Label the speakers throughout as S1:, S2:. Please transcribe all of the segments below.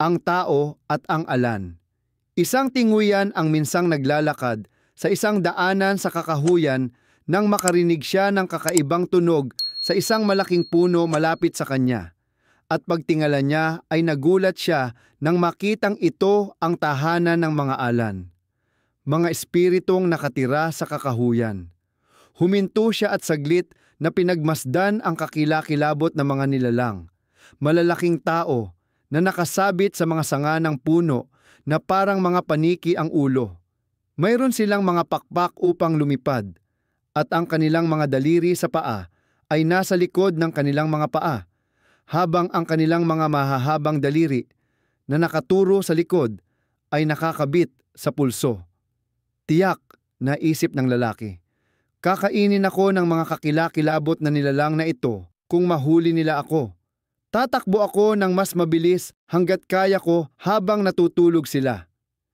S1: Ang tao at ang alan. Isang tinguyan ang minsang naglalakad sa isang daanan sa kakahuyan nang makarinig siya ng kakaibang tunog sa isang malaking puno malapit sa kanya. At pagtingala niya ay nagulat siya nang makitang ito ang tahanan ng mga alan, mga espiritong nakatira sa kakahuyan. Huminto siya at saglit na pinagmasdan ang kakilakilabot na mga nilalang, malalaking tao na nakasabit sa mga sanga ng puno na parang mga paniki ang ulo. Mayroon silang mga pakpak upang lumipad, at ang kanilang mga daliri sa paa ay nasa likod ng kanilang mga paa, habang ang kanilang mga mahahabang daliri na nakaturo sa likod ay nakakabit sa pulso. Tiyak, naisip ng lalaki. Kakainin ako ng mga kakilakilabot na nilalang na ito kung mahuli nila ako. Tatakbo ako ng mas mabilis hanggat kaya ko habang natutulog sila.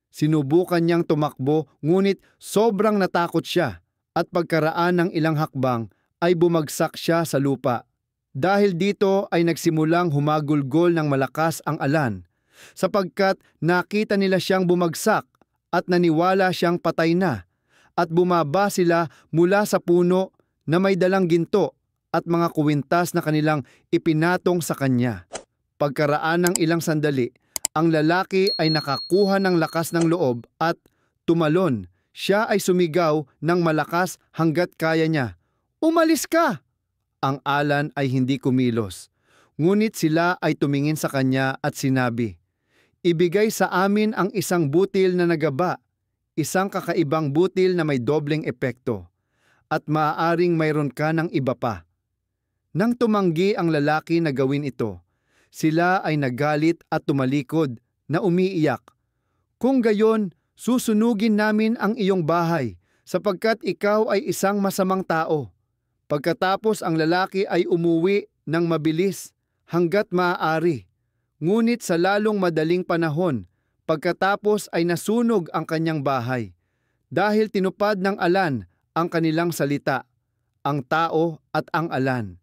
S1: Sinubukan niyang tumakbo ngunit sobrang natakot siya at pagkaraan ng ilang hakbang ay bumagsak siya sa lupa. Dahil dito ay nagsimulang humagulgol ng malakas ang alan sapagkat nakita nila siyang bumagsak at naniwala siyang patay na at bumaba sila mula sa puno na may dalang ginto at mga kuwintas na kanilang ipinatong sa kanya. Pagkaraan ng ilang sandali, ang lalaki ay nakakuha ng lakas ng loob at tumalon. Siya ay sumigaw ng malakas hanggat kaya niya. "Umalis ka!" Ang alan ay hindi kumilos. Ngunit sila ay tumingin sa kanya at sinabi, "Ibigay sa amin ang isang butil na nagaba, isang kakaibang butil na may dobleng epekto, at maaaring mayroon ka ng iba pa." Nang tumanggi ang lalaki na gawin ito, sila ay nagalit at tumalikod na umiiyak. "Kung gayon, susunugin namin ang iyong bahay sapagkat ikaw ay isang masamang tao." Pagkatapos ang lalaki ay umuwi ng mabilis hanggat maaari. Ngunit sa lalong madaling panahon, pagkatapos ay nasunog ang kanyang bahay. Dahil tinupad ng alan ang kanilang salita, ang tao at ang alan.